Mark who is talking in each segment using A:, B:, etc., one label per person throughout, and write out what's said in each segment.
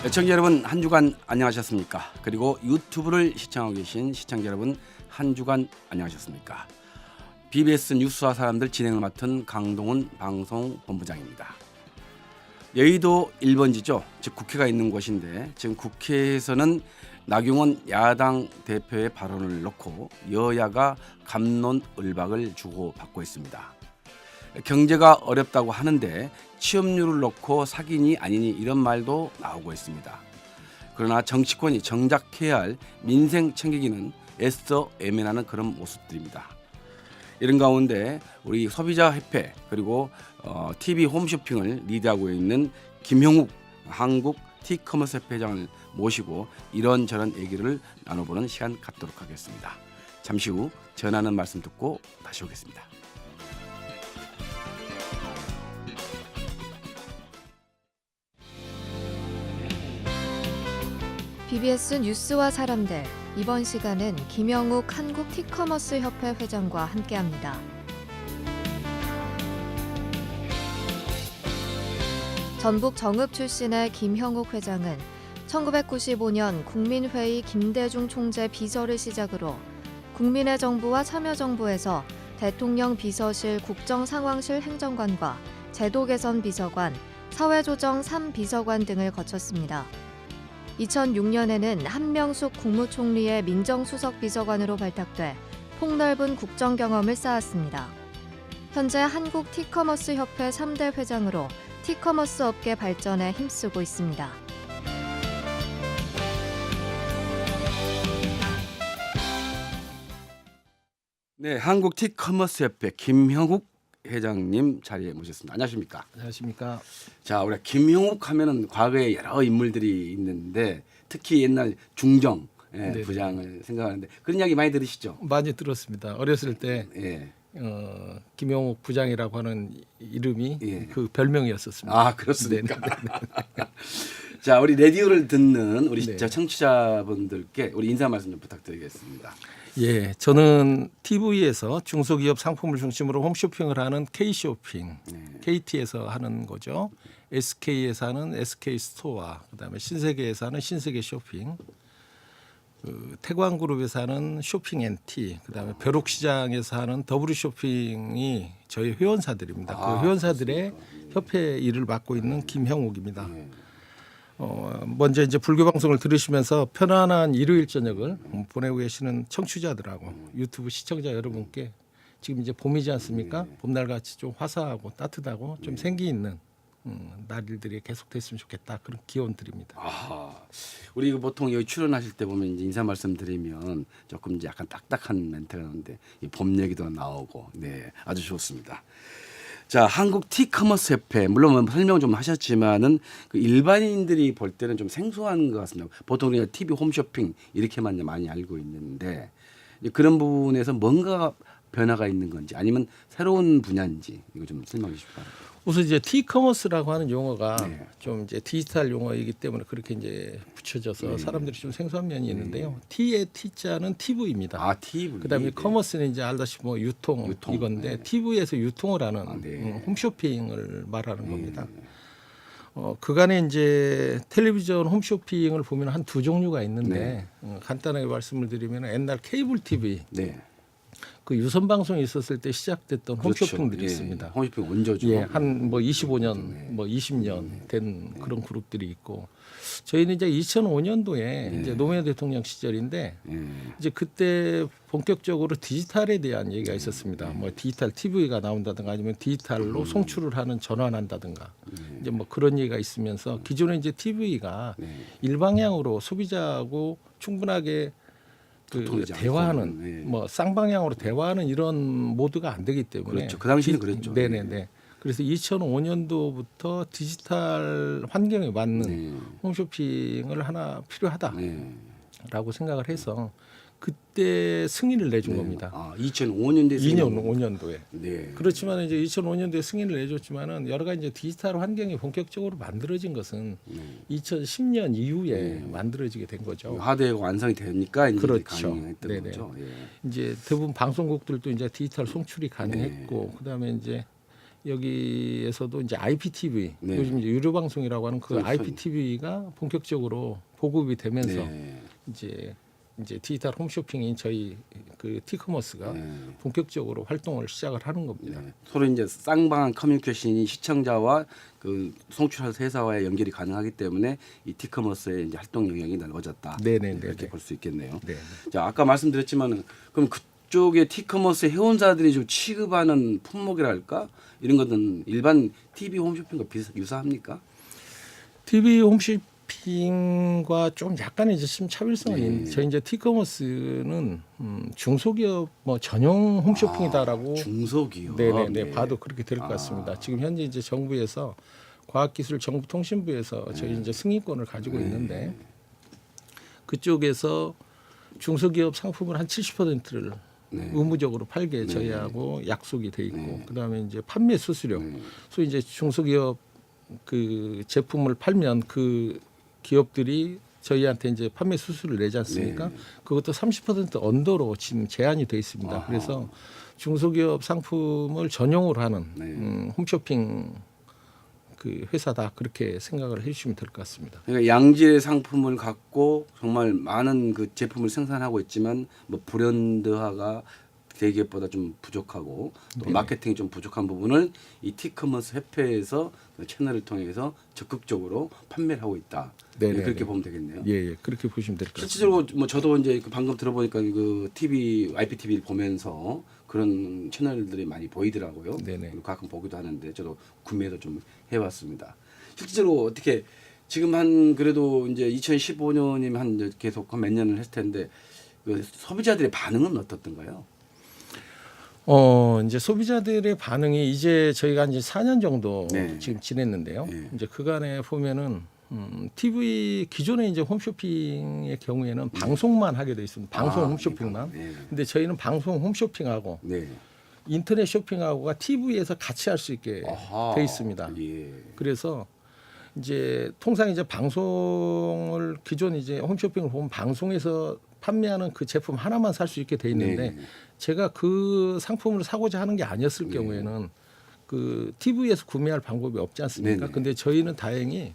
A: 시청자 여러분 한 주간 안녕하셨습니까? 그리고 유튜브를 시청하고 계신 시청자 여러분 한 주간 안녕하셨습니까? BBS 뉴스와 사람들 진행을 맡은 강동훈 방송본부장입니다. 여의도 1번지죠. 즉 국회가 있는 곳인데 지금 국회에서는 나경원 야당 대표의 발언을 놓고 여야가 갑론을박을 주고받고 있습니다. 경제가 어렵다고 하는데 취업률을 놓고 사기니 아니니 이런 말도 나오고 있습니다. 그러나 정치권이 정작 해야 할 민생 챙기기는 애써 애매하는 그런 모습들입니다. 이런 가운데 우리 소비자협회 그리고 TV 홈쇼핑을 리드하고 있는 김형욱 한국 티커머스 협회장을 모시고 이런저런 얘기를 나눠보는 시간 갖도록 하겠습니다. 잠시 후 전하는 말씀 듣고 다시 오겠습니다.
B: BBS 뉴스와 사람들, 이번 시간은 김형욱 한국 티커머스 협회 회장과 함께합니다. 전북 정읍 출신의 김형욱 회장은 1995년 국민회의 김대중 총재 비서를 시작으로 국민의 정부와 참여정부에서 대통령 비서실 국정상황실 행정관과 제도개선 비서관, 사회조정 3비서관 등을 거쳤습니다. 2006년에는 한명숙 국무총리의 민정수석 비서관으로 발탁돼 폭넓은 국정 경험을 쌓았습니다. 현재 한국 티커머스 협회 3대 회장으로 티커머스 업계 발전에 힘쓰고 있습니다.
A: 네, 한국 티커머스 협회 김형욱 회장님 자리에 모셨습니다. 안녕하십니까?
C: 안녕하십니까.
A: 자, 우리가 김형욱 하면은 과거에 여러 인물들이 있는데 특히 옛날 중정 부장을 생각하는데 그런 이야기 많이 들으시죠?
C: 많이 들었습니다. 어렸을 때
A: 예.
C: 김용욱 부장이라고 하는 이름이
A: 예.
C: 그 별명이었었습니다.
A: 아, 그렇습니까? 자, 우리 라디오를 듣는 우리
C: 네.
A: 청취자분들께 우리 인사 말씀 좀 부탁드리겠습니다.
C: 예, 저는 TV에서 중소기업 상품을 중심으로 홈쇼핑을 하는 K쇼핑, KT에서 하는 거죠. SK에서 하는 SK 스토어, 그다음에 신세계에서 하는 신세계 쇼핑, 태광그룹에서 하는 쇼핑앤티, 그다음에 벼룩시장에서 하는 더블 쇼핑이 저희 회원사들입니다. 그 회원사들의 협회 일을 맡고 있는 김형욱입니다. 먼저 이제 불교 방송을 들으시면서 편안한 일요일 저녁을 보내고 계시는 청취자들하고 유튜브 시청자 여러분께 지금 이제 봄이지 않습니까? 봄날 같이 좀 화사하고 따뜻하고 좀 생기 있는 날들이 계속됐으면 좋겠다 그런 기원 드립니다.
A: 아, 우리 보통 여기 출연하실 때 보면 이제 인사 말씀드리면 조금 이제 약간 딱딱한 멘트가 나오는데 이 봄 얘기도 나오고, 네, 아주 좋습니다. 자, 한국 티커머스 협회 물론 뭐 설명 좀 하셨지만은 그 일반인들이 볼 때는 좀 생소한 것 같습니다. 보통 우리가 TV 홈쇼핑 이렇게만 많이 알고 있는데 그런 부분에서 뭔가 변화가 있는 건지 아니면 새로운 분야인지 이거 좀 설명해 주시기 바랍니다.
C: 우선 이제 티커머스라고 하는 용어가
A: 네.
C: 좀 이제 디지털 용어이기 때문에 그렇게 이제 붙여져서 사람들이 좀 생소한 면이 있는데요. T의 T자는 TV입니다.
A: 아, TV.
C: 그다음에 커머스는 이제 알다시피 뭐 유통. 이건데 TV에서 유통을 하는 홈쇼핑을 말하는 겁니다. 그간에 이제 텔레비전 홈쇼핑을 보면 한 두 종류가 있는데 간단하게 말씀을 드리면 옛날 케이블 TV
A: 네.
C: 그 유선 방송이 있었을 때 시작됐던
A: 그렇죠.
C: 홈쇼핑들이
A: 예.
C: 있습니다.
A: 홈쇼핑 원조죠.
C: 예, 한 뭐 25년, 뭐 20년 된 그런 그룹들이 있고 저희는 이제 2005년도에 이제 노무현 대통령 시절인데 이제 그때 본격적으로 디지털에 대한 얘기가 있었습니다. 뭐 디지털 TV가 나온다든가 아니면 디지털로 송출을 하는 전환한다든가 이제 뭐 그런 얘기가 있으면서 기존에 이제 TV가 일방향으로 소비자하고 충분하게 그 대화하는 뭐 쌍방향으로 대화하는 이런 모드가 안 되기 때문에
A: 그렇죠. 그 당시는 그랬죠.
C: 네네네. 그래서 2005년도부터 디지털 환경에 맞는 홈쇼핑을 하나 필요하다라고 생각을 해서 그때 승인을 내준 겁니다.
A: 아, 2005년도에
C: 5년도에.
A: 네.
C: 그렇지만 이제 2005년도에 승인을 내줬지만은 여러 가지 이제 디지털 환경이 본격적으로 만들어진 것은 2010년 이후에 만들어지게 된 거죠.
A: 하드웨어가 완성이 되니까 이제
C: 그렇죠.
A: 가능했던
C: 네네.
A: 거죠. 예.
C: 이제 대부분 방송국들도 이제 디지털 송출이 가능했고 그다음에 이제 여기에서도 이제 IPTV
A: 네.
C: 요즘 이제 유료 방송이라고 하는 그
A: 그렇죠.
C: IPTV가 본격적으로 보급이 되면서
A: 네.
C: 이제 디지털 홈쇼핑인 저희 그 티커머스가
A: 네.
C: 본격적으로 활동을 시작을 하는 겁니다.
A: 네. 서로 이제 쌍방한 커뮤니케이션이 시청자와 그 송출할 회사와의 연결이 가능하기 때문에 이 티커머스의 이제 활동 영역이 넓어졌다.
C: 네네네.
A: 이렇게 볼 수 있겠네요.
C: 네.
A: 자, 아까 말씀드렸지만은 그럼 그쪽에 티커머스 회원사들이 좀 취급하는 품목이랄까 이런 것은 일반 TV 홈쇼핑과 유사합니까?
C: TV 홈쇼핑과 좀 약간의 이제 좀 차별성은
A: 네.
C: 있는데 저희 이제 티커머스는 중소기업 뭐 전용 홈쇼핑이다라고
A: 중소기업.
C: 네네네
A: 네.
C: 봐도 그렇게 될 것 같습니다. 지금 현재 이제 정부에서 과학기술정보통신부에서 저희 이제 승인권을 가지고 있는데 그쪽에서 중소기업 상품을 한 70%를 의무적으로 팔게 저희하고 약속이 돼 있고 그다음에 이제 판매 수수료 소위 이제 중소기업 그 제품을 팔면 그 기업들이 저희한테 이제 판매 수수료를 내지 않습니까? 그것도 30% 언더로 지금 제한이 돼 있습니다.
A: 아하.
C: 그래서 중소기업 상품을 전용으로 하는 홈쇼핑 그 회사다 그렇게 생각을 해주시면 될 것 같습니다.
A: 그러니까 양질의 상품을 갖고 정말 많은 그 제품을 생산하고 있지만 뭐 브랜드화가 대기업보다 좀 부족하고 또 마케팅이 좀 부족한 부분을 이 티커머스 협회에서 그 채널을 통해서 적극적으로 판매를 하고 있다.
C: 네네네.
A: 그렇게 보면 되겠네요.
C: 예, 그렇게 보시면 될 것 같습니다.
A: 실질적으로 뭐 저도 이제 그 방금 들어보니까 그 TV, IPTV를 보면서 그런 채널들이 많이 보이더라고요.
C: 네네.
A: 그리고 가끔 보기도 하는데 저도 구매도 좀 해봤습니다. 실제로 어떻게 지금 한 그래도 이제 2015년이면 한 이제 계속 한 몇 년을 했을 텐데 그 소비자들의 반응은 어떻던가요?
C: 이제 소비자들의 반응이 이제 저희가 이제 4년 정도
A: 네.
C: 지금 지냈는데요.
A: 네.
C: 이제 그간에 보면은 TV 기존에 이제 홈쇼핑의 경우에는 방송만 하게 돼 있습니다. 방송 홈쇼핑만.
A: 네.
C: 근데 저희는 방송 홈쇼핑하고
A: 네.
C: 인터넷 쇼핑하고가 TV에서 같이 할 수 있게
A: 아하.
C: 돼 있습니다.
A: 예.
C: 그래서 이제 통상 이제 방송을 기존 이제 홈쇼핑을 보면 방송에서 판매하는 그 제품 하나만 살 수 있게 돼 있는데
A: 네.
C: 제가 그 상품을 사고자 하는 게 아니었을 경우에는 그 TV에서 구매할 방법이 없지 않습니까?
A: 네네.
C: 근데 저희는 다행히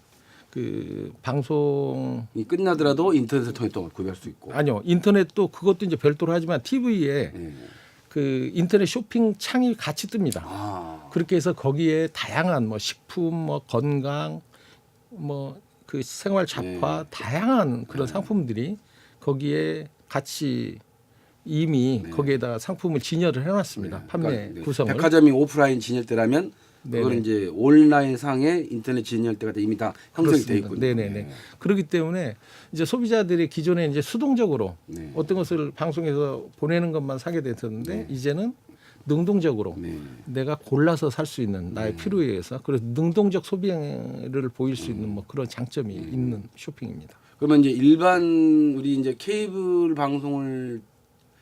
C: 그 방송
A: 이 끝나더라도 인터넷을 통해 또 구매할 수 있고.
C: 아니요 인터넷도 그것도 이제 별도로 하지만 TV에
A: 네.
C: 그 인터넷 쇼핑 창이 같이 뜹니다.
A: 아.
C: 그렇게 해서 거기에 다양한 뭐 식품, 뭐 건강, 뭐 그 생활 잡화 다양한 그런 상품들이 거기에 같이 이미 거기에다 상품을 진열을 해놨습니다. 판매
A: 그러니까
C: 구성을.
A: 백화점이 오프라인 진열대라면 그거는
C: 네네.
A: 이제 온라인 상의 인터넷 진열대가 이미 다 형성이 돼
C: 그렇습니다.
A: 있군요.
C: 네네네. 그렇기 때문에 이제 소비자들이 기존에 이제 수동적으로
A: 네.
C: 어떤 것을 방송에서 보내는 것만 사게 됐었는데 이제는 능동적으로
A: 네.
C: 내가 골라서 살 수 있는 나의 필요에 의해서 그래서 능동적 소비를 보일 수 있는 뭐 그런 장점이 있는 쇼핑입니다.
A: 그러면 이제 일반 우리 이제 케이블 방송을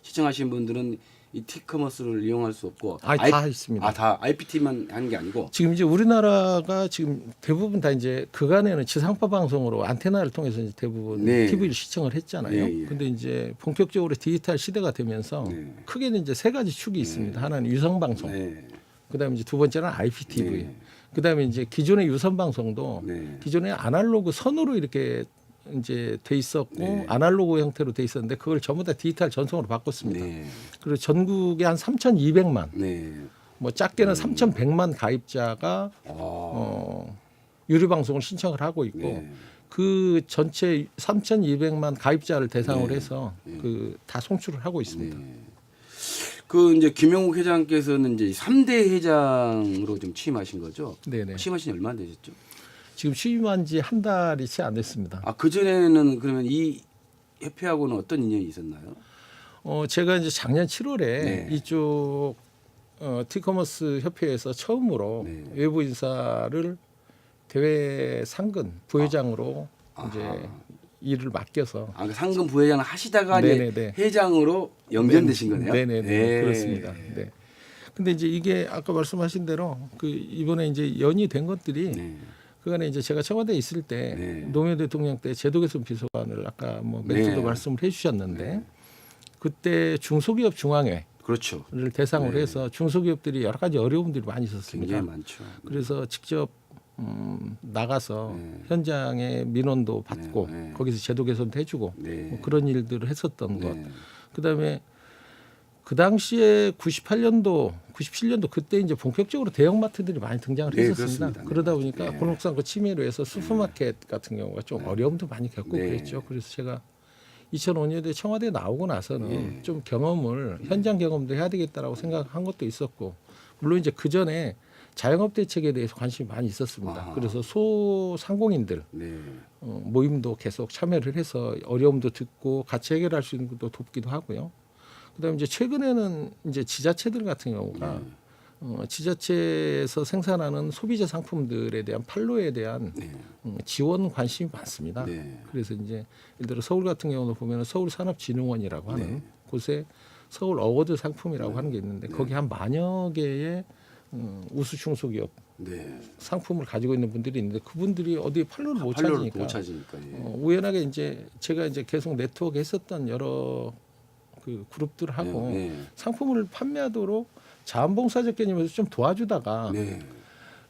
A: 시청하시는 분들은 이 티커머스를 이용할 수 없고
C: 다 있습니다.
A: 다 IPT만 하는 게 아니고
C: 지금 이제 우리나라가 지금 대부분 다 이제 그간에는 지상파 방송으로 안테나를 통해서 이제 대부분
A: 네.
C: TV를 시청을 했잖아요.
A: 네, 예.
C: 근데 이제 본격적으로 디지털 시대가 되면서
A: 네.
C: 크게는 이제 세 가지 축이 있습니다. 하나는 유성 방송,
A: 네.
C: 그다음에 이제 두 번째는 IPTV,
A: 네.
C: 그다음에 이제 기존의 유선 방송도
A: 네.
C: 기존에 아날로그 선으로 이렇게 이제 돼 있었고
A: 네.
C: 아날로그 형태로 돼 있었는데 그걸 전부 다 디지털 전송으로 바꿨습니다.
A: 네.
C: 그리고 전국에 한 3,200만,
A: 네.
C: 뭐 작게는 3,100만 가입자가 유료 방송을 신청을 하고 있고
A: 네.
C: 그 전체 3,200만 가입자를 대상으로
A: 네.
C: 해서 그 다 송출을 하고 있습니다.
A: 그 이제 김영욱 회장께서는 이제 3대 회장으로 좀 취임하신 거죠?
C: 네네.
A: 취임하신 지 얼마나 되셨죠?
C: 지금 취임한 지 한 달이 채 안 됐습니다.
A: 아, 그전에는 그러면 이 협회하고는 어떤 인연이 있었나요?
C: 제가 이제 작년 7월에
A: 네.
C: 이쪽 티커머스 협회에서 처음으로
A: 네.
C: 외부 인사를 대외 상근 부회장으로 이제 일을 맡겨서
A: 아, 그 상금 부회장을 하시다가
C: 네네네.
A: 이제 회장으로 연변되신 거네요.
C: 네네네.
A: 네.
C: 그렇습니다. 네. 근데 이제 이게 아까 말씀하신 대로 그 이번에 이제 연이 된 것들이
A: 네.
C: 그간에 이제 제가 청와대에 있을 때
A: 네.
C: 노무현 대통령 때 제도 개선 비서관을 아까 뭐 멘트도
A: 네.
C: 말씀을 해주셨는데 그때 중소기업 중앙회
A: 그렇죠.
C: 대상으로
A: 네.
C: 해서 중소기업들이 여러 가지 어려움들이 많이 있었습니다.
A: 굉장히 많죠.
C: 그래서 직접 나가서
A: 네.
C: 현장에 민원도 받고
A: 네, 네.
C: 거기서 제도 개선도 해주고
A: 네.
C: 뭐 그런 일들을 했었던
A: 네.
C: 것. 그다음에 그 당시에 98년도, 97년도 그때 이제 본격적으로 대형마트들이 많이 등장을
A: 네,
C: 했었습니다.
A: 그렇습니다.
C: 그러다
A: 네.
C: 보니까
A: 네.
C: 골목상고 침해로 해서 슈퍼마켓 같은 경우가 좀 어려움도 많이 겪고
A: 네.
C: 그랬죠. 그래서 제가 2005년도에 청와대에 나오고 나서는
A: 네.
C: 좀 경험을 현장 경험도 해야 되겠다라고 생각한 것도 있었고 물론 이제 그 전에 자영업 대책에 대해서 관심이 많이 있었습니다.
A: 아하.
C: 그래서 소상공인들
A: 네.
C: 모임도 계속 참여를 해서 어려움도 듣고 같이 해결할 수 있는 것도 돕기도 하고요. 그다음에 이제 최근에는 이제 지자체들 같은 경우가 지자체에서 생산하는 소비자 상품들에 대한 판로에 대한
A: 네.
C: 지원 관심이 많습니다.
A: 네.
C: 그래서 이제 예를 들어 서울 같은 경우도 보면 서울산업진흥원이라고 하는
A: 네.
C: 곳에 서울 어워드 상품이라고 하는 게 있는데 거기 한 만여 개의 우수 중소기업
A: 네.
C: 상품을 가지고 있는 분들이 있는데 그분들이 어디 판로를 못
A: 판로를
C: 찾으니까
A: 못 찾으니까. 예.
C: 우연하게 이제 제가 이제 계속 네트워크 했었던 여러 그 그룹들하고
A: 네.
C: 상품을 판매하도록 자원봉사적 개념에서 좀 도와주다가
A: 네.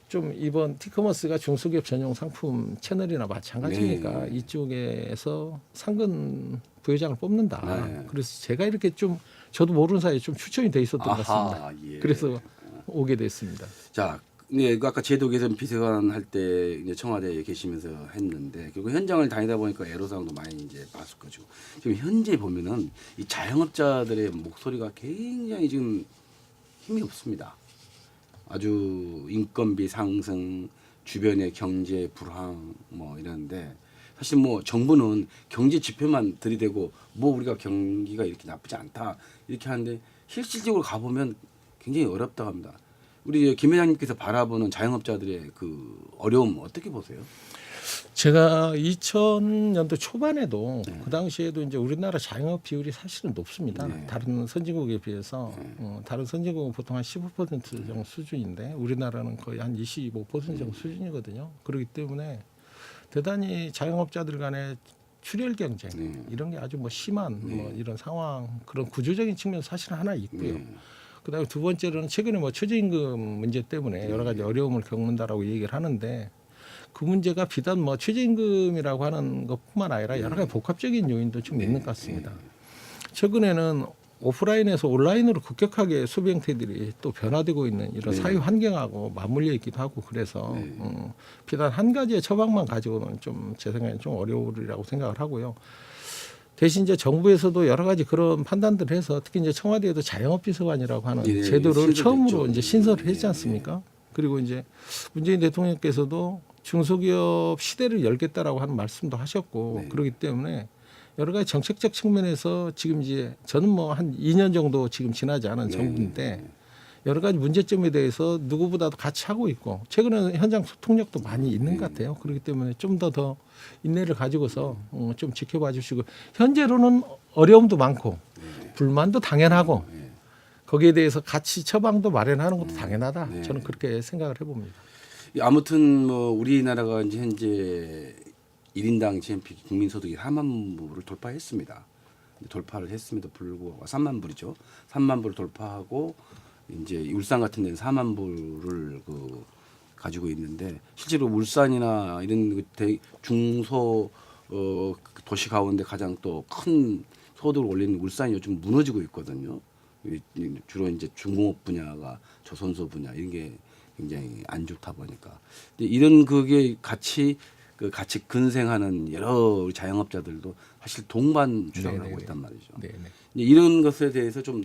C: 좀 이번 티커머스가 중소기업 전용 상품 채널이나 마찬가지니까
A: 네.
C: 이쪽에서 상근 부회장을 뽑는다.
A: 네.
C: 그래서 제가 이렇게 좀 저도 모르는 사이에 좀 추천이 돼 있었던 것 같습니다.
A: 아하, 예.
C: 그래서 오게 됐습니다.
A: 자, 네, 그 아까 제도 개선 비서관 할 때 이제 청와대에 계시면서 했는데 결국 현장을 다니다 보니까 애로사항도 많이 이제 봤을 거죠. 지금 현재 보면은 이 자영업자들의 목소리가 굉장히 지금 힘이 없습니다. 아주 인건비 상승, 주변의 경제 불황 뭐 이러는데 사실 뭐 정부는 경제 지표만 들이대고 뭐 우리가 경기가 이렇게 나쁘지 않다 이렇게 하는데 실질적으로 가보면 굉장히 어렵다고 합니다. 우리 김 회장님께서 바라보는 자영업자들의 그 어려움 어떻게 보세요?
C: 제가 2000년도 초반에도 그 당시에도 이제 우리나라 자영업 비율이 사실은 높습니다.
A: 네.
C: 다른 선진국에 비해서 다른 선진국은 보통 한 15% 정도 수준인데 우리나라는 거의 한 25% 정도 수준이거든요. 그렇기 때문에 대단히 자영업자들 간의 출혈 경쟁
A: 네.
C: 이런 게 아주 뭐 심한 뭐 이런 상황 그런 구조적인 측면 사실은 하나 있고요.
A: 네.
C: 그다음에 두 번째로는 최근에 뭐 최저임금 문제 때문에 여러 가지 어려움을 겪는다라고 얘기를 하는데 그 문제가 비단 뭐 최저임금이라고 하는 것뿐만 아니라 여러 가지 복합적인 요인도 좀 있는 것 같습니다. 최근에는 오프라인에서 온라인으로 급격하게 소비 형태들이 또 변화되고 있는 이런 사회 환경하고 맞물려 있기도 하고 그래서 비단 한 가지의 처방만 가지고는 좀 제 생각에는 좀 어려우리라고 생각을 하고요. 대신 이제 정부에서도 여러 가지 그런 판단들을 해서 특히 이제 청와대에도 자영업 비서관이라고 하는
A: 예,
C: 제도를 처음으로
A: 신설됐죠.
C: 이제 신설을 했지 않습니까? 그리고 이제 문재인 대통령께서도 중소기업 시대를 열겠다라고 하는 말씀도 하셨고
A: 네.
C: 그렇기 때문에 여러 가지 정책적 측면에서 지금 이제 저는 뭐 한 2년 정도 지금 지나지 않은 정부인데 여러 가지 문제점에 대해서 누구보다도 같이 하고 있고 최근에는 현장 소통력도 많이 있는 것 같아요. 그렇기 때문에 좀 더 인내를 가지고서 좀 지켜봐 주시고 현재로는 어려움도 많고 불만도 당연하고 거기에 대해서 같이 처방도 마련하는 것도 당연하다. 저는 그렇게 생각을 해봅니다.
A: 아무튼 뭐 우리나라가 이제 현재 1인당 GNP 국민소득이 4만 불을 돌파했습니다. 돌파를 했음에도 불구하고 3만 불이죠. 3만 불을 돌파하고 이제 울산 같은 데는 4만 불을 그 가지고 있는데 실제로 울산이나 이런 중소 도시 가운데 가장 또 큰 소득을 올리는 울산이 요즘 무너지고 있거든요. 주로 이제 중공업 분야가 조선소 분야 이런 게 굉장히 안 좋다 보니까 이런 그게 같이 근생하는 여러 자영업자들도 사실 동반 주장을 하고 있단 말이죠. 이런 것에 대해서 좀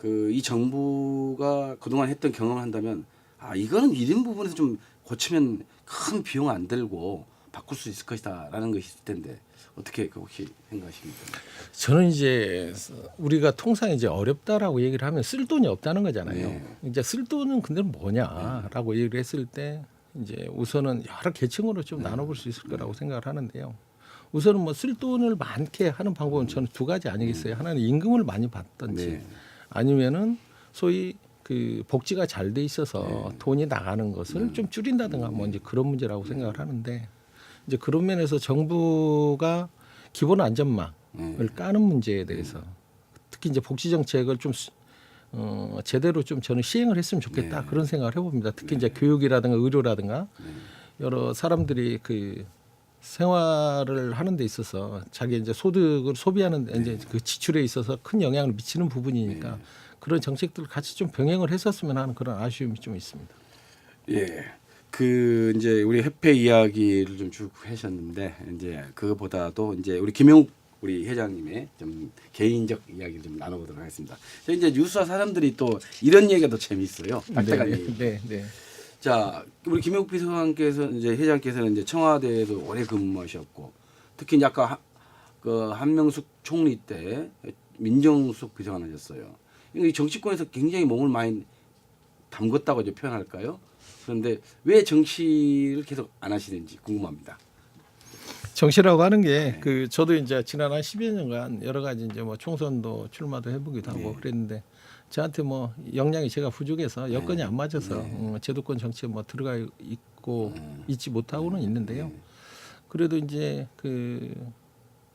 A: 이 정부가 그동안 했던 경험을 한다면 이거는 이런 부분에서 좀 고치면 큰 비용 안 들고 바꿀 수 있을 것이다라는 것이 있을 텐데 어떻게 혹시 생각하십니까?
C: 저는 이제 우리가 통상 이제 어렵다라고 얘기를 하면 쓸 돈이 없다는 거잖아요.
A: 네.
C: 이제 쓸 돈은 근데 뭐냐라고 얘기를 했을 때 이제 우선은 여러 계층으로 좀 나눠볼 수 있을 거라고 생각을 하는데요. 우선은 뭐 쓸 돈을 많게 하는 방법은 저는 두 가지 아니겠어요. 하나는 임금을 많이 받든지 아니면은 소위 그 복지가 잘 돼 있어서 돈이 나가는 것을 좀 줄인다든가 뭐 이제 그런 문제라고 생각을 하는데 이제 그런 면에서 정부가 기본 안전망을 까는 문제에 대해서 특히 이제 복지 정책을 좀 제대로 좀 저는 시행을 했으면 좋겠다
A: 네.
C: 그런 생각을 해봅니다. 특히 이제 교육이라든가 의료라든가 여러 사람들이 그 생활을 하는 데 있어서 자기 이제 소득을 소비하는 데 이제 그 지출에 있어서 큰 영향을 미치는 부분이니까 그런 정책들을 같이 좀 병행을 했었으면 하는 그런 아쉬움이 좀 있습니다.
A: 예. 그 이제 우리 협회 이야기를 좀 쭉 하셨는데 이제 그거보다도 이제 우리 김영욱 우리 회장님의 좀 개인적 이야기를 좀 나눠보도록 하겠습니다. 이제 뉴스와 사람들이 또 이런 얘기가 더 재미있어요. 딱딱한 얘기.
C: 네, 네.
A: 자, 우리 김영욱 비서관께서 이제 회장께서는 이제 청와대에도 오래 근무하셨고 특히 이제 아까 그 한명숙 총리 때 민정수석 비서관 하셨어요. 이 정치권에서 굉장히 몸을 많이 담궜다고 이제 표현할까요? 그런데 왜 정치를 계속 안 하시는지 궁금합니다.
C: 정치라고 하는 게 그 저도 이제 지난 한 10여 년간 여러 가지 이제 뭐 총선도 출마도 해보기도 하고 그랬는데 저한테 뭐 역량이 제가 부족해서 여건이 안 맞아서 제도권 정치에 뭐 들어가 있고 있지 못하고는 있는데요. 그래도 이제 그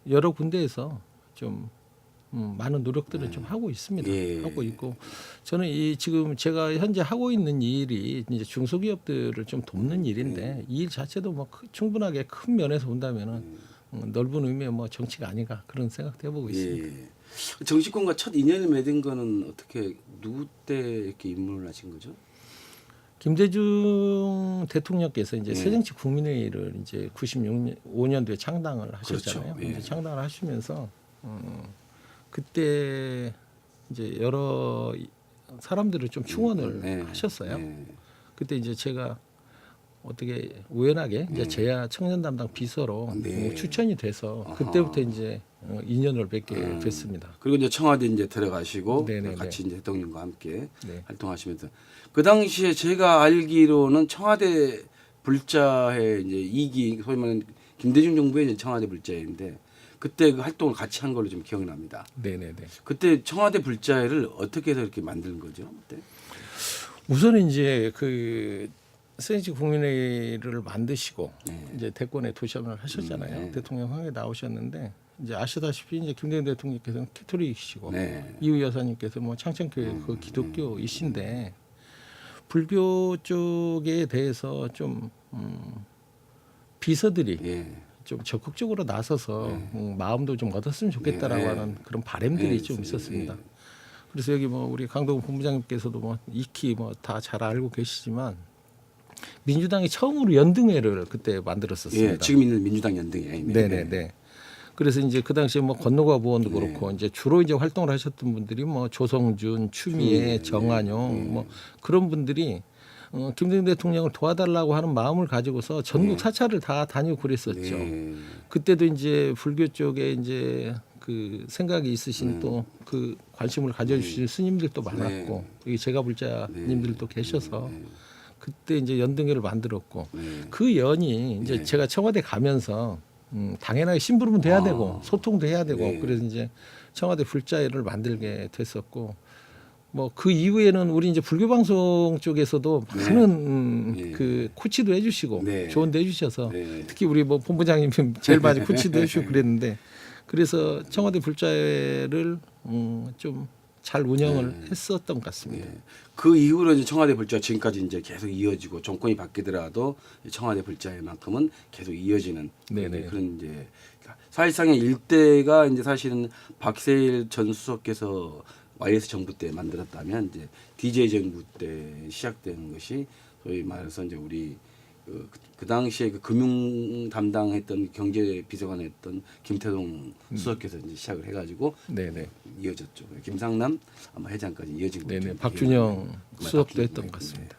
C: 여러 군데에서 좀 많은 노력들을 좀 하고 있습니다.
A: 예.
C: 하고 있고 저는 이 지금 제가 현재 하고 있는 일이 이제 중소기업들을 좀 돕는 일인데 이 일 자체도 뭐 충분하게 큰 면에서 본다면은 넓은 의미의 뭐 정치가 아닌가 그런 생각도 해보고 있습니다.
A: 예. 정치권과 첫 인연을 맺은 거는 어떻게 누구 때 이렇게 입문을 하신 거죠?
C: 김대중 대통령께서 이제 새정치국민회의를 이제 96년도에 창당을 하셨잖아요.
A: 그렇죠. 예.
C: 이제 창당을 하시면서 그때 이제 여러 사람들을 좀 충원을 하셨어요. 그때 이제 제가 어떻게 우연하게 이제 제야 청년 담당 비서로 추천이 돼서 그때부터 이제 인연을 맺게 됐습니다.
A: 그리고 이제 청와대 이제 들어가시고
C: 네네네.
A: 같이 이제 대통령과 함께
C: 네.
A: 활동하시면서 그 당시에 제가 알기로는 청와대 불자의 이제 2기 소위 말하는 김대중 정부의 이제 청와대 불자인데 그때 그 활동을 같이 한 걸로 좀 기억납니다.
C: 네네네.
A: 그때 청와대 불자회를 어떻게 해서 이렇게 만든 거죠? 그때?
C: 우선 이제 그 새정치 국민회의를 만드시고 이제 대권에 도전을 하셨잖아요. 대통령 황에 나오셨는데 이제 아시다시피 이제 김대중 대통령께서는 캐토릭이시고 이후 여사님께서 뭐 창천교회 그 기독교이신데 불교 쪽에 대해서 좀 비서들이 좀 적극적으로 나서서 마음도 좀 얻었으면 좋겠다라고 하는 그런 바람들이 좀 있었습니다. 그래서 여기 뭐 우리 강동원 본부장님께서도 뭐 익히 뭐 다 잘 알고 계시지만 민주당이 처음으로 연등회를 그때 만들었었습니다.
A: 예, 지금 있는 민주당 연등회.
C: 네네네. 그래서 이제 그 당시에 뭐 건노가 부원도 그렇고 이제 주로 이제 활동을 하셨던 분들이 뭐 조성준, 추미애, 정한용 뭐 그런 분들이 김대중 대통령을 도와달라고 하는 마음을 가지고서 전국 사찰을 다 다니고 그랬었죠. 그때도 이제 불교 쪽에 이제 그 생각이 있으신 또 그 관심을 가져주신 스님들도 많았고 여기 제가 불자님들도 계셔서 그때 이제 연등회를 만들었고 그 연이 이제 제가 청와대 가면서 당연하게 심부름은 돼야 되고 소통도 해야 되고 그래서 이제 청와대 불자회를 만들게 됐었고 뭐 그 이후에는 우리 이제 불교 방송 쪽에서도 많은 그 코치도 해주시고 조언도 해주셔서 특히 우리 뭐 본부장님 제일 많이 코치도 해주시고 그랬는데 그래서 청와대 불자회를 좀 잘 운영을 했었던 것 같습니다.
A: 그 이후로 이제 청와대 불자 지금까지 이제 계속 이어지고 정권이 바뀌더라도 청와대 불자회만큼은 계속 이어지는 그런 이제 사실상의 일대가 이제 사실은 박세일 전 수석께서 YS 정부 때 만들었다면 이제 DJ 정부 때 시작되는 것이 소위 말해서 이제 우리 그 당시에 그 금융 담당했던 경제 비서관했던 김태동 수석께서 이제 시작을 해가지고 이어졌죠. 김상남 아마 회장까지 이어지고 있죠.
C: 박준영 수석도 했던 것 같습니다.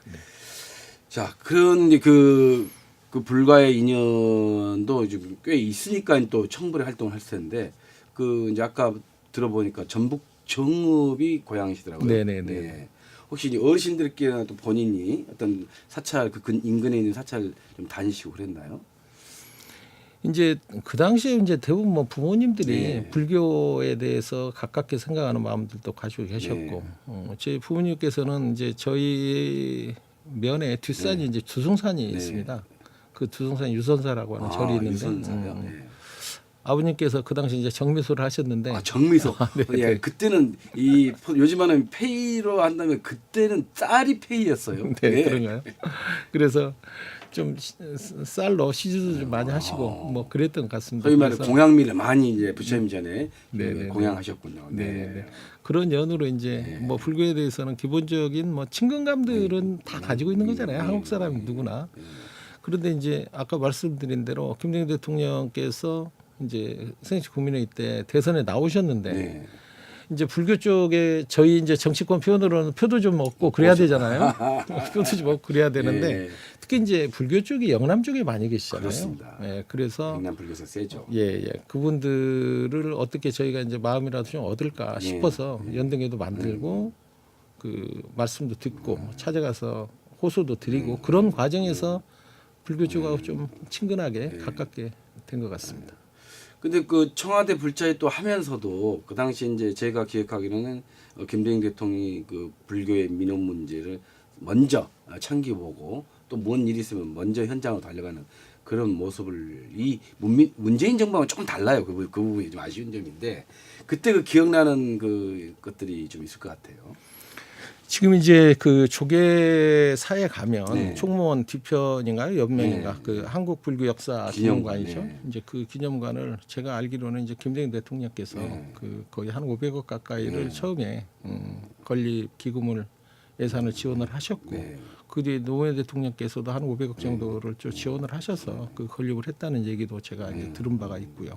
A: 자, 그런 이제 그 불과의 인연도 좀 꽤 있으니까 또 청불에 활동을 할 텐데 그 이제 아까 들어보니까 전북 정읍이 고향이시더라고요.
C: 네네네.
A: 혹시 이제 어르신들께나 또 본인이 어떤 사찰 그 인근에 있는 사찰 좀 다니시고 그랬나요?
C: 이제 그 당시에 이제 대부분 뭐 부모님들이 불교에 대해서 가깝게 생각하는 마음들도 가지고 계셨고 제 부모님께서는 이제 저희 면에 뒷산이 이제 두승산이 있습니다. 그 두승산 유선사라고 하는 절이 있는데 아버님께서 그 당시 이제 정미소를 하셨는데
A: 아, 정미소.
C: 네,
A: 예,
C: 네.
A: 그때는 이 요즘에는 페이로 한다면 그때는 쌀이 페이였어요.
C: 네,
A: 예.
C: 그런가요? 그래서 좀 쌀로 시주도 좀 많이 하시고 뭐 그랬던 것 같습니다.
A: 소위 말해
C: 그래서
A: 공양미를 많이 이제 부처님 전에
C: 네, 네,
A: 공양하셨군요.
C: 네. 그런 연으로 이제 뭐 불교에 대해서는 기본적인 뭐 친근감들은 다 가지고 있는 거잖아요. 한국 사람이 누구나. 그런데 이제 아까 말씀드린 대로 김대중 대통령께서 이제 생식 국민회의 때 대선에 나오셨는데
A: 네.
C: 이제 불교 쪽에 저희 이제 정치권 표현으로는 표도 좀 얻고 그래야 되잖아요. 표도 좀 얻고 그래야 되는데
A: 예.
C: 특히 이제 불교 쪽이 영남 쪽에 많이 계시잖아요.
A: 그렇습니다.
C: 예, 그래서
A: 강남 불교에서 세죠.
C: 예, 그분들을 어떻게 저희가 이제 마음이라도 좀 얻을까
A: 예.
C: 싶어서 연등회도 만들고 그 말씀도 듣고 찾아가서 호소도 드리고 그런 과정에서 불교 쪽하고 좀 친근하게 가깝게 된 것 같습니다.
A: 근데 그 청와대 불자에 또 하면서도 그 당시 이제 제가 기억하기로는 김대중 대통령이 그 불교의 민원 문제를 먼저 창기 보고 또 뭔 일이 있으면 먼저 현장으로 달려가는 그런 모습을 이 문재인 정부하고 조금 달라요. 그 부분이 좀 아쉬운 점인데 그때 그 기억나는 그 것들이 좀 있을 것 같아요.
C: 지금 이제 그 조계사에 가면
A: 네.
C: 총무원 뒤편인가요? 옆면인가?
A: 네.
C: 그 한국 불교 역사
A: 기념관,
C: 기념관이죠.
A: 네.
C: 이제 그 기념관을 제가 알기로는 이제 김대중 대통령께서
A: 네.
C: 그 거의 한 500억 가까이를
A: 네.
C: 처음에 건립 기금을 예산을 지원을 하셨고
A: 네.
C: 그 뒤에 노무현 대통령께서도 한 500억 정도를 좀 지원을 하셔서 그 건립을 했다는 얘기도 제가 이제 들은 바가 있고요.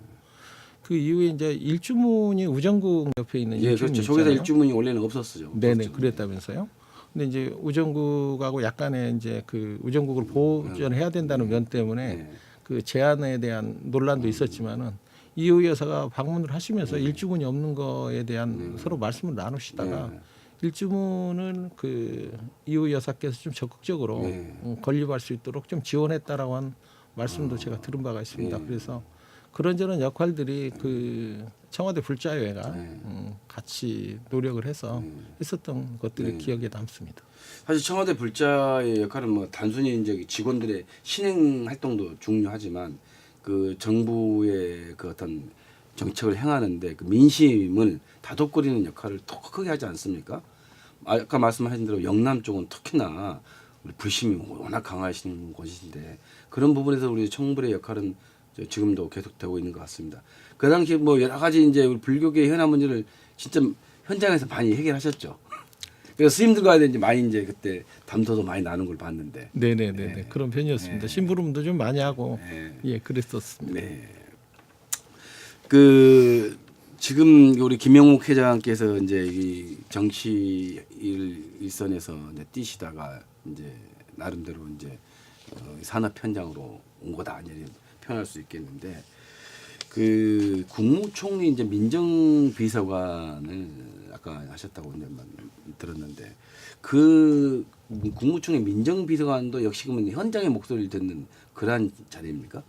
C: 그 이후에 이제 일주문이 우정국 옆에 있는
A: 예,
C: 일주문
A: 그렇죠. 조계사
C: 있잖아요.
A: 일주문이 원래는 없었어요.
C: 네네,
A: 없었죠.
C: 그랬다면서요. 근데 이제 우정국하고 약간의 이제 그 우정국을 보존해야 된다는 면 때문에
A: 네.
C: 그 제안에 대한 논란도 있었지만은 이호 여사가 방문을 하시면서 일주문이 없는 거에 대한 서로 말씀을 나누시다가
A: 네.
C: 일주문은 그 이호 여사께서 좀 적극적으로
A: 네.
C: 건립할 수 있도록 좀 지원했다라고 한 말씀도 제가 들은 바가 있습니다.
A: 네.
C: 그래서 그런저런 역할들이 그 청와대 불자회가
A: 네.
C: 같이 노력을 해서 했었던 것들이
A: 네.
C: 기억에 남습니다.
A: 사실 청와대 불자의 역할은 뭐 단순히 이제 직원들의 신행 활동도 중요하지만 그 정부의 그 어떤 정책을 행하는데 그 민심을 다독거리는 역할을 더 크게 하지 않습니까? 아까 말씀하신 대로 영남 쪽은 특히나 우리 불심이 워낙 강하신 곳인데 그런 부분에서 우리 청불의 역할은 지금도 계속되고 있는 것 같습니다. 그 당시 뭐 여러 가지 이제 우리 불교계 현안 문제를 진짜 현장에서 많이 해결하셨죠. 그래서 스님들과 이제 많이 이제 그때 담소도 많이 나눈 걸 봤는데.
C: 네네네
A: 네.
C: 그런 편이었습니다.
A: 네.
C: 심부름도 좀 많이 하고
A: 네.
C: 예 그랬었습니다.
A: 네. 그 지금 우리 김영욱 회장께서 이제 이 정치 일선에서 이제 뛰시다가 이제 나름대로 이제 산업 현장으로 온 거다 이렇게 표현할 수 있겠는데 그 국무총리 이제 민정비서관을 아까 하셨다고 이제 들었는데 그 국무총리 민정비서관도 역시 그러면 현장의 목소리를 듣는 그러한 자리입니까?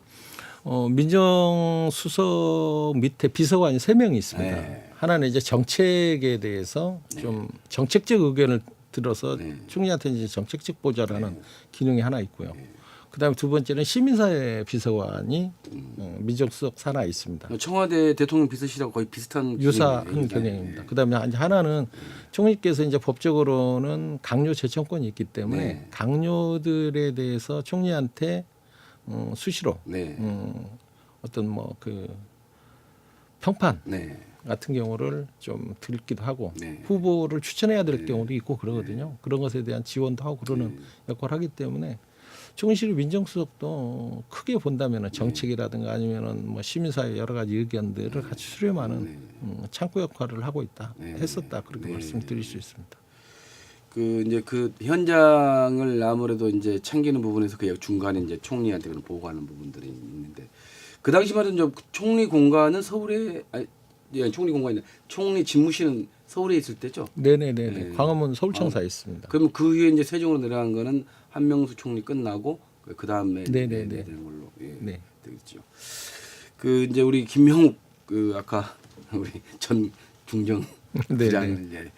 C: 민정수석 밑에 비서관이 3명이 있습니다.
A: 네.
C: 하나는 이제 정책에 대해서 좀 정책적 의견을 들어서
A: 네.
C: 총리한테 이제 정책적 보좌라는 기능이 하나 있고요.
A: 네.
C: 그다음에 두 번째는 시민사회 비서관이 민정수석 산하에 있습니다.
A: 청와대 대통령 비서실하고 거의 비슷한
C: 유사한
A: 기능이네요.
C: 경향입니다. 그다음에 하나는 총리께서 이제 법적으로는 강요 제청권이 있기 때문에
A: 네.
C: 강요들에 대해서 총리한테 수시로
A: 네.
C: 어떤 뭐 그 평판
A: 네.
C: 같은 경우를 좀 듣기도 하고
A: 네.
C: 후보를 추천해야 될 경우도 있고 그러거든요. 그런 것에 대한 지원도 하고 그러는 역할을 하기 때문에 총리실 민정수석도 크게 본다면 정책이라든가 아니면은 뭐 시민사회 여러 가지 의견들을 같이 수렴하는 창구 역할을 하고 있다, 했었다 그렇게 말씀드릴 수 있습니다.
A: 그 이제 그 현장을 아무래도 이제 챙기는 부분에서 그 중간에 이제 총리한테 그런 보고하는 부분들이 있는데 그 당시 말은 총리 공간은 서울에 총리 공간이 총리 집무실은 서울에 있을 때죠.
C: 네네네.
A: 네.
C: 광화문 서울청사에 있습니다.
A: 그럼 그 후에 이제 세종으로 내려간 거는 한명수 총리 끝나고 그 다음에
C: 네네네.
A: 되는 걸로
C: 네.
A: 되겠죠. 그 이제 우리 김형욱 그 아까 우리 전 중정 부장을 이제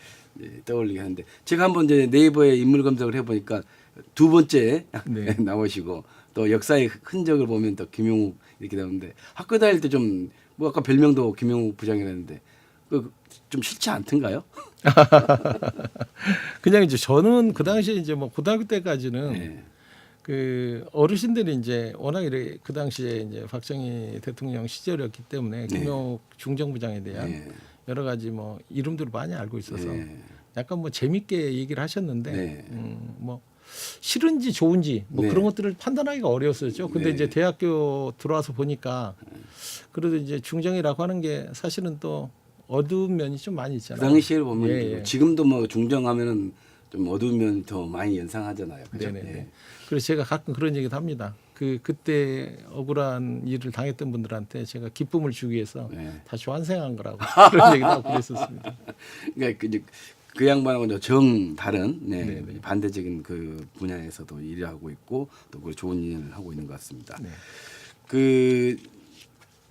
A: 떠올리게 하는데 제가 한번 이제 네이버에 인물 검색을 해보니까 두 번째
C: 네.
A: 나오시고 또 역사의 흔적을 보면 또 김용욱 이렇게 나오는데 학교 다닐 때 좀 뭐 아까 별명도 김영욱 부장이라는데 그 좀 싫지 않던가요?
C: 그냥 이제 저는 그 당시에 이제 뭐 고등학교 때까지는
A: 네.
C: 그 어르신들이 이제 워낙 이래 그 당시에 이제 박정희 대통령 시절이었기 때문에 김영욱 중정부장에 대한
A: 네.
C: 여러 가지 뭐 이름들을 많이 알고 있어서
A: 네.
C: 약간 뭐 재밌게 얘기를 하셨는데
A: 네.
C: 뭐 싫은지 좋은지 뭐
A: 네.
C: 그런 것들을 판단하기가 어려웠었죠. 근데
A: 네.
C: 이제 대학교 들어와서 보니까 그래도 이제 중정이라고 하는 게 사실은 또 어두운 면이 좀 많이
A: 그
C: 있잖아요.
A: 당시에 보면
C: 예, 예.
A: 지금도 뭐 중정하면은 좀 어두운 면 더 많이 연상하잖아요. 그죠?
C: 네네.
A: 예.
C: 그래서 제가 가끔 그런 얘기도 합니다. 그때 억울한 일을 당했던 분들한테 제가 기쁨을 주기 위해서
A: 네.
C: 다시 환생한 거라고 그런 얘기도 하고 그랬었습니다.
A: 그러니까 그 양반하고 정 다른
C: 네네.
A: 반대적인 그 분야에서도 일을 하고 있고 또 그 좋은 일을 하고 있는 것 같습니다.
C: 네.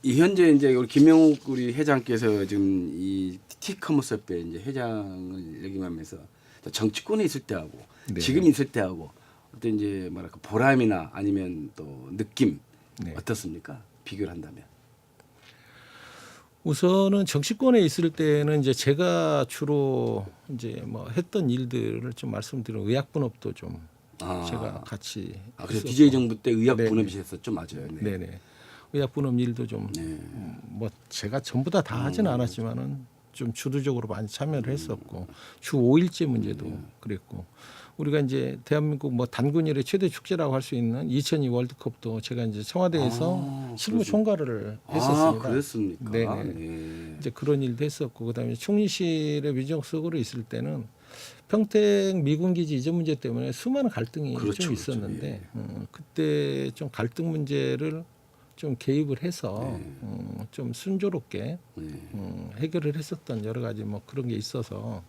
A: 이 현재 이제 우리 김영욱 우리 회장께서 지금 이 티커머스 협회 이제 회장을 역임하면서 정치권에 있을 때하고
C: 네.
A: 지금 있을 때하고 어떤 이제 뭐랄까 보람이나 아니면 또 느낌
C: 네.
A: 어떻습니까? 비교를 한다면.
C: 우선은 정치권에 있을 때는 이제 제가 주로 이제 뭐 했던 일들을 좀 말씀드리면 의학 분업도 좀 제가 같이
A: 그래서
C: 했었고.
A: DJ 정부 때 의학
C: 네네.
A: 분업이셨었죠, 맞아요. 네.
C: 네네. 의학 분업 일도 좀 뭐 제가 전부 다 하지는 않았지만은 좀 주도적으로 많이 참여를 했었고 주 5일제 문제도 그랬고 우리가 이제 대한민국 뭐 단군 일의 최대 축제라고 할 수 있는 2002 월드컵도 제가 이제 청와대에서 실무 총괄을 했었습니다.
A: 그랬습니까?
C: 네네.
A: 네.
C: 이제 그런 일도 했었고 그다음에 총리실의 민정수석으로 있을 때는 평택 미군 기지 이전 문제 때문에 수많은 갈등이
A: 그렇죠,
C: 좀
A: 그렇죠.
C: 있었는데 그때 좀 갈등 문제를 좀 개입을 해서 좀 순조롭게 해결을 했었던 여러 가지 뭐 그런 게 있어서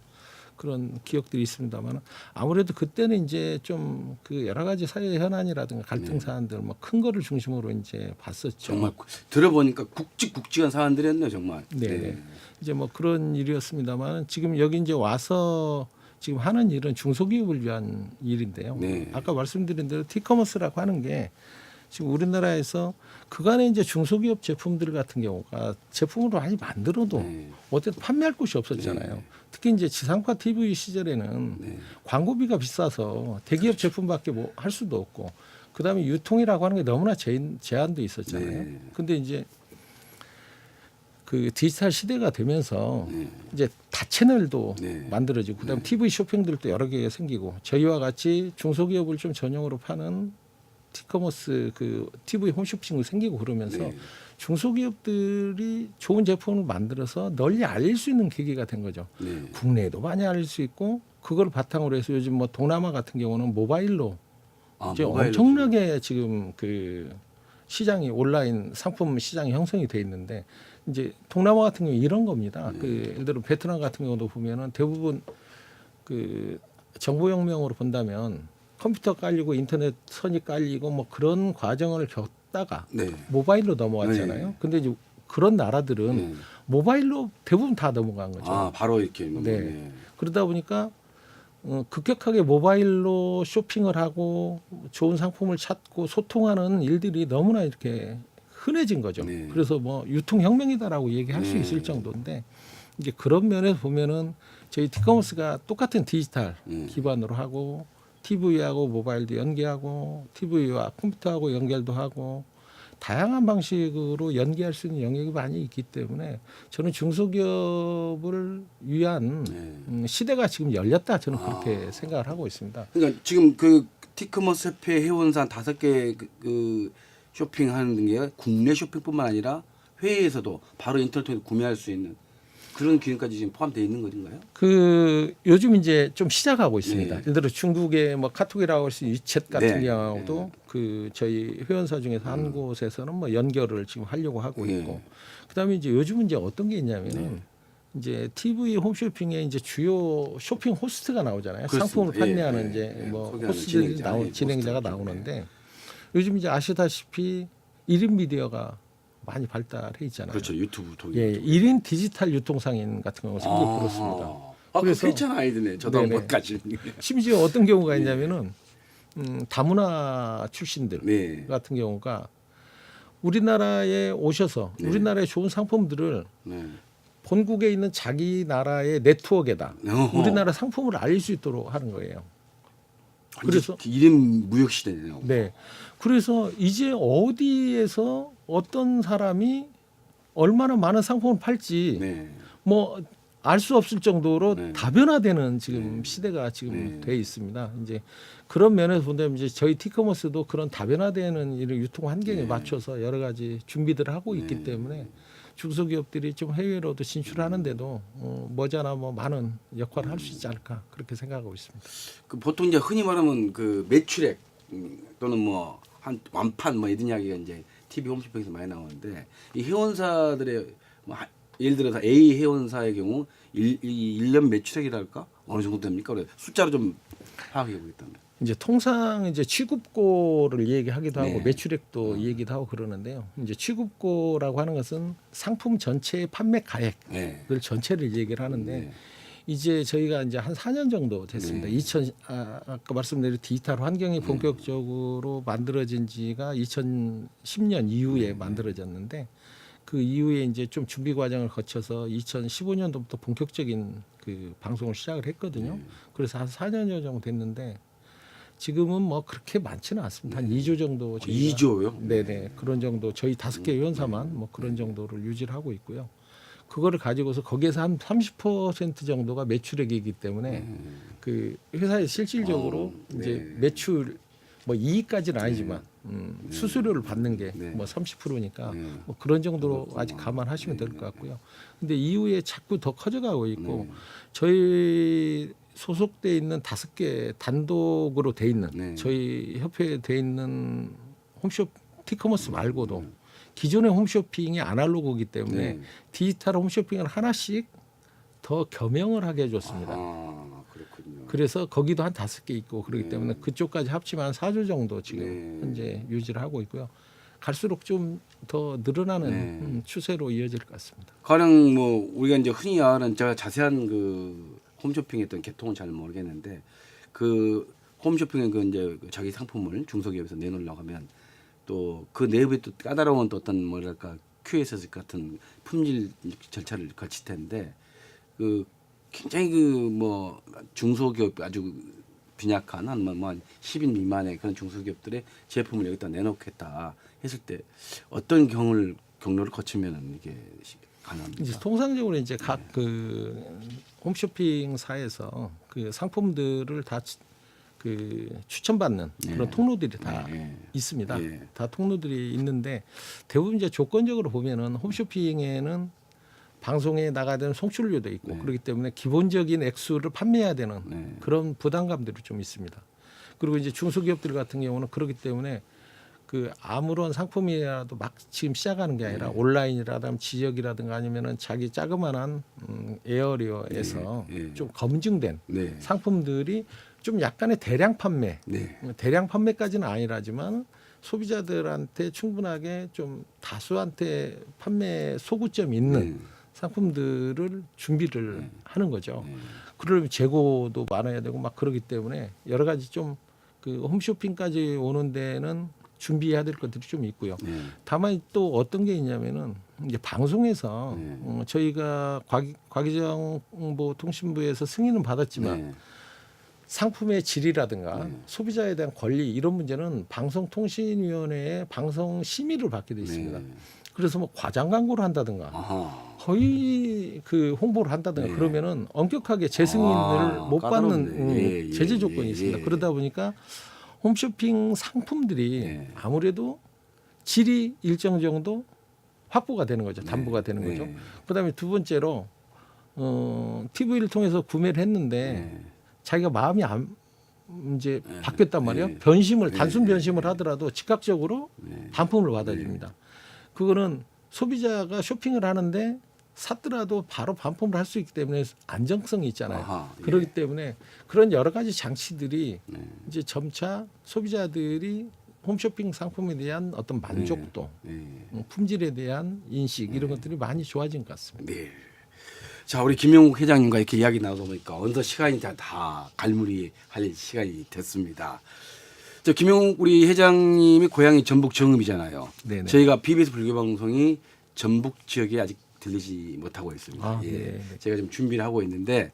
C: 그런 기억들이 있습니다만 아무래도 그때는 이제 좀 그 여러 가지 사회 현안이라든가 갈등 사안들 뭐 큰 거를 중심으로 이제 봤었죠.
A: 정말 들어보니까 굵직굵직한 사안들이었네요, 정말.
C: 네. 이제 뭐 그런 일이었습니다만 지금 여기 이제 와서 지금 하는 일은 중소기업을 위한 일인데요.
A: 네.
C: 아까 말씀드린 대로 티커머스라고 하는 게 지금 우리나라에서 그간에 이제 중소기업 제품들 같은 경우가 제품으로 많이 만들어도 어쨌든 판매할 곳이 없었잖아요.
A: 네.
C: 특히 이제 지상파 TV 시절에는 광고비가 비싸서 대기업 제품밖에 뭐 할 수도 없고 그다음에 유통이라고 하는 게 너무나 제한도 있었잖아요.
A: 네.
C: 근데 이제 그 디지털 시대가 되면서 이제 다 채널도 만들어지고 그다음에 TV 쇼핑들도 여러 개가 생기고 저희와 같이 중소기업을 좀 전용으로 파는 티커머스 그 TV 홈쇼핑도 생기고 그러면서 중소기업들이 좋은 제품을 만들어서 널리 알릴 수 있는 계기가 된 거죠. 국내에도 많이 알릴 수 있고 그걸 바탕으로 해서 요즘 뭐 동남아 같은 경우는 모바일로 이제 엄청나게 지금 그 시장이 온라인 상품 시장이 형성이 돼 있는데 이제 동남아 같은 경우 이런 겁니다. 그 예를 들어 베트남 같은 경우도 보면은 대부분 그 정보혁명으로 본다면 컴퓨터 깔리고 인터넷 선이 깔리고 뭐 그런 과정을 겪다가 모바일로 넘어왔잖아요. 근데 이제 그런 나라들은 모바일로 대부분 다 넘어간 거죠.
A: 바로 이렇게.
C: 네. 그러다 보니까 급격하게 모바일로 쇼핑을 하고 좋은 상품을 찾고 소통하는 일들이 너무나 이렇게 흔해진 거죠. 그래서 뭐 유통혁명이다라고 얘기할 수 있을 정도인데 이제 그런 면에서 보면은 저희 티커머스가 똑같은 디지털 기반으로 하고 TV하고 모바일도 연계하고 TV와 컴퓨터하고 연결도 하고 다양한 방식으로 연계할 수 있는 영역이 많이 있기 때문에 저는 중소기업을 위한 시대가 지금 열렸다 저는 그렇게 생각을 하고 있습니다.
A: 그러니까 지금 그 티커머스 협회 회원사 5개 그 쇼핑하는 게 국내 쇼핑뿐만 아니라 해외에서도 바로 인터넷으로 구매할 수 있는 그런 기능까지 지금 포함되어 있는 건가요?
C: 그 요즘 이제 좀 시작하고 있습니다. 예를 들어 중국의 뭐 카톡이라고 할 수 있는 위챗 같은 경우도 그 저희 회원사 중에서 한 곳에서는 뭐 연결을 지금 하려고 하고 있고 그다음에 이제 요즘은 이제 어떤 게 있냐면은 이제 TV 홈쇼핑에 이제 주요 쇼핑 호스트가 나오잖아요.
A: 그렇습니다.
C: 상품을 판매하는 이제 뭐 호스트들이 진행자가 나오는데 요즘 이제 아시다시피 1인 미디어가 많이 발달해 있잖아요.
A: 그렇죠. 유튜브 통해.
C: 1인 디지털 유통상인 같은 경우가 생기고 그렇습니다.
A: 그래서 괜찮은 아이디네. 저도 한번 가지.
C: 심지어 어떤 경우가 있냐면은 다문화 출신들 같은 경우가 우리나라에 오셔서
A: 네.
C: 우리나라의 좋은 상품들을
A: 네.
C: 본국에 있는 자기 나라의 네트워크에다
A: 어허.
C: 우리나라 상품을 알릴 수 있도록 하는 거예요. 그래서
A: 1인 무역 시대네요.
C: 네. 그래서 이제 어디에서 어떤 사람이 얼마나 많은 상품을 팔지
A: 네.
C: 뭐 알 수 없을 정도로
A: 네.
C: 다변화되는 지금
A: 네.
C: 시대가 지금
A: 네.
C: 돼 있습니다. 이제 그런 면에서 본다면 이제 저희 티커머스도 그런 다변화되는 이런 유통 환경에
A: 네.
C: 맞춰서 여러 가지 준비들을 하고 있기
A: 네.
C: 때문에 중소기업들이 좀 해외로도 진출하는데도 머지않아 뭐 많은 역할을 할 수 있지 않을까 그렇게 생각하고 있습니다.
A: 그 보통 이제 흔히 말하면 그 매출액 또는 뭐 한 완판 뭐 이런 이야기가 이제 TV 홈쇼핑에서 많이 나오는데 이 회원사들의 뭐 예를 들어서 A 회원사의 경우 1년 매출액이랄까 어느 정도 됩니까? 그래 숫자로 좀 파악해 보겠다면.
C: 이제 통상 이제 취급고를 얘기하기도 하고
A: 네.
C: 매출액도 얘기도 하고 그러는데요. 이제 취급고라고 하는 것은 상품 전체의 판매 가액을
A: 네.
C: 전체를 얘기를 하는데
A: 네.
C: 이제 저희가 이제 한 4년 정도 됐습니다.
A: 네.
C: 아까 말씀드린 디지털 환경이 본격적으로 만들어진 지가 2010년 이후에 만들어졌는데 그 이후에 이제 좀 준비 과정을 거쳐서 2015년도부터 본격적인 그 방송을 시작을 했거든요. 그래서 한 4년 정도 됐는데 지금은 뭐 그렇게 많지는 않습니다. 한 2조 정도. 저희가
A: 2조요?
C: 네네. 그런 정도 저희 5개 회원사만 뭐 그런 정도를 유지를 하고 있고요. 그거를 가지고서 거기에서 한 30% 정도가 매출액이기 때문에 그 회사에 실질적으로 이제
A: 네.
C: 매출 뭐 이익까지는 아니지만 수수료를 받는 게
A: 네.
C: 뭐 30%니까
A: 네.
C: 뭐 그런 정도로 아직 감안하시면 될 것 같고요. 근데 이후에 자꾸 더 커져가고 있고 저희 소속돼 있는 5개 단독으로 돼 있는
A: 네.
C: 저희 협회에 돼 있는 홈쇼 티커머스 말고도 기존의 홈쇼핑이 아날로그이기 때문에
A: 네.
C: 디지털 홈쇼핑을 하나씩 더 겸용을 하게 해줬습니다.
A: 아, 그렇군요.
C: 그래서 거기도 한 5개 있고 그렇기
A: 네.
C: 때문에 그쪽까지 합치면 한 4조 정도 지금
A: 네.
C: 현재 유지를 하고 있고요. 갈수록 좀 더 늘어나는
A: 네.
C: 추세로 이어질 것 같습니다.
A: 가령 뭐 우리가 이제 흔히 말하는 제가 자세한 그 홈쇼핑의 어떤 계통은 잘 모르겠는데 그 홈쇼핑에 그 이제 자기 상품을 중소기업에서 내놓으려고 하면 또 그 내부에 또 까다로운 또 어떤 뭐랄까 QSS 같은 품질 절차를 거칠 텐데 그 굉장히 그 뭐 중소기업 아주 빈약한 한 10인 미만의 그런 중소기업들의 제품을 여기다 내놓겠다 했을 때 어떤 경로를 거치면은 이게 가능합니까?
C: 이제 통상적으로 이제 각 그 홈쇼핑사에서 그 상품들을 다 그 추천받는 그런 통로들이 다
A: 네.
C: 있습니다.
A: 네.
C: 다 통로들이 있는데 대부분 이제 조건적으로 보면은 홈쇼핑에는 방송에 나가야 되는 송출료도 있고
A: 네.
C: 그렇기 때문에 기본적인 액수를 판매해야 되는
A: 네.
C: 그런 부담감들이 좀 있습니다. 그리고 이제 중소기업들 같은 경우는 그렇기 때문에 그 아무런 상품이라도 막 지금 시작하는 게 아니라 온라인이라든가 지역이라든가 아니면은 자기 자그마한 에어리어에서
A: 네. 네.
C: 좀 검증된
A: 네.
C: 상품들이 좀 약간의 대량 판매,
A: 네.
C: 대량 판매까지는 아니라지만 소비자들한테 충분하게 좀 다수한테 판매 소구점이 있는 상품들을 준비를 하는 거죠. 그러려면 재고도 많아야 되고 막 그러기 때문에 여러 가지 좀 그 홈쇼핑까지 오는 데는 준비해야 될 것들이 좀 있고요. 다만 또 어떤 게 있냐면은 이제 방송에서 저희가 과기정보통신부에서 승인은 받았지만 상품의 질이라든가 소비자에 대한 권리 이런 문제는 방송통신위원회의 방송 심의를 받게 돼 있습니다. 그래서 뭐 과장 광고를 한다든가
A: 아하.
C: 거의 그 홍보를 한다든가 그러면은 엄격하게 재승인을 못 받는 제재 조건이 있습니다. 그러다 보니까 홈쇼핑 상품들이 아무래도 질이 일정 정도 확보가 되는 거죠. 담보가 되는 거죠. 그다음에 두 번째로 TV를 통해서 구매를 했는데 자기가 마음이 이제 바뀌었단 말이에요. 변심을 단순 변심을 하더라도 즉각적으로 반품을 받아줍니다. 그거는 소비자가 쇼핑을 하는데 샀더라도 바로 반품을 할 수 있기 때문에 안정성이 있잖아요.
A: 아하,
C: 그렇기 때문에 그런 여러 가지 장치들이 이제 점차 소비자들이 홈쇼핑 상품에 대한 어떤 만족도, 품질에 대한 인식 이런 것들이 많이 좋아진 것 같습니다.
A: 네. 자, 우리 김영욱 회장님과 이렇게 이야기 나누다 보니까 어느덧 시간이 다 갈무리 할 시간이 됐습니다. 저 김영욱 우리 회장님이 고향이 전북 정읍이잖아요.
C: 네네.
A: 저희가 BBS 불교방송이 전북 지역에 아직 들리지 못하고 있습니다.
C: 아,
A: 예.
C: 네.
A: 제가 좀 준비를 하고 있는데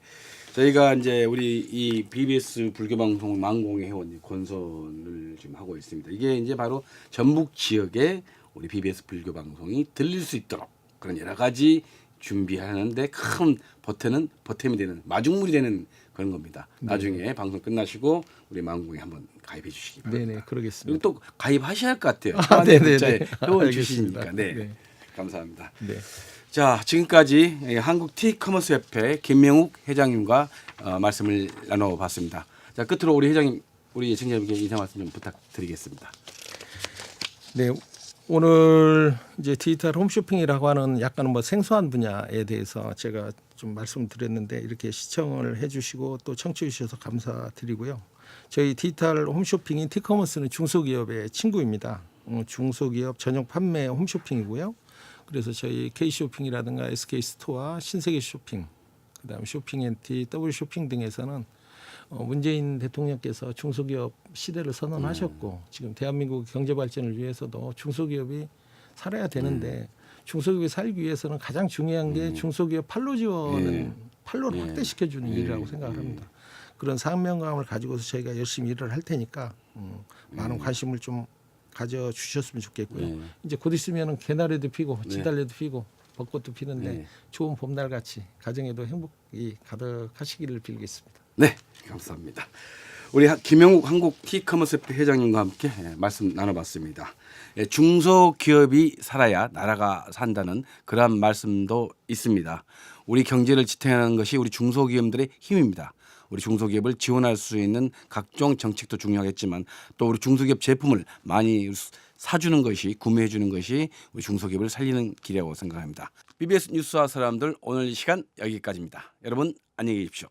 A: 저희가 이제 우리 이 BBS 불교방송 망공의 회원 권선을 지금 하고 있습니다. 이게 이제 바로 전북 지역에 우리 BBS 불교방송이 들릴 수 있도록 그런 여러 가지 준비하는데 큰 보탬이 되는 마중물이 되는 그런 겁니다. 나중에 방송 끝나시고 우리 망공에 한번 가입해 주시기 바랍니다.
C: 네네, 그러겠습니다.
A: 그리고 또 가입하셔야 할 것 같아요.
C: 아, 네네네.
A: 문자에 회원
C: 알겠습니다.
A: 주시니까. 네.
C: 네.
A: 감사합니다.
C: 네.
A: 자, 지금까지 한국 티커머스 협회 김명욱 회장님과 말씀을 나눠봤습니다. 자, 끝으로 우리 회장님, 우리 청자분께 인사 말씀 좀 부탁드리겠습니다.
C: 네, 오늘 이제 디지털 홈쇼핑이라고 하는 약간 뭐 생소한 분야에 대해서 제가 좀 말씀드렸는데 이렇게 시청을 해주시고 또 청취해 주셔서 감사드리고요. 저희 디지털 홈쇼핑인 티커머스는 중소기업의 친구입니다. 중소기업 전용 판매 홈쇼핑이고요. 그래서 저희 K쇼핑이라든가 SK스토어, 신세계쇼핑, 그다음 쇼핑앤티, W쇼핑 등에서는 문재인 대통령께서 중소기업 시대를 선언하셨고 지금 대한민국 경제 발전을 위해서도 중소기업이 살아야 되는데 중소기업이 살기 위해서는 가장 중요한 게 중소기업 판로 지원을 판로를 확대시켜주는 일이라고 생각을 합니다. 그런 사명감을 가지고서 저희가 열심히 일을 할 테니까 많은 관심을 좀 가져주셨으면 좋겠고요. 이제 곧 있으면은 개나리도 피고 지달래도 피고 벚꽃도 피는데 좋은 봄날 같이 가정에도 행복이 가득하시기를 빌겠습니다.
A: 네, 감사합니다. 우리 김영욱 한국 티커머스 협회 회장님과 함께 말씀 나눠봤습니다. 중소기업이 살아야 나라가 산다는 그런 말씀도 있습니다. 우리 경제를 지탱하는 것이 우리 중소기업들의 힘입니다. 우리 중소기업을 지원할 수 있는 각종 정책도 중요하겠지만 또 우리 중소기업 제품을 많이 사주는 것이 구매해 주는 것이 우리 중소기업을 살리는 길이라고 생각합니다. BBS 뉴스와 사람들 오늘 이 시간 여기까지입니다. 여러분 안녕히 계십시오.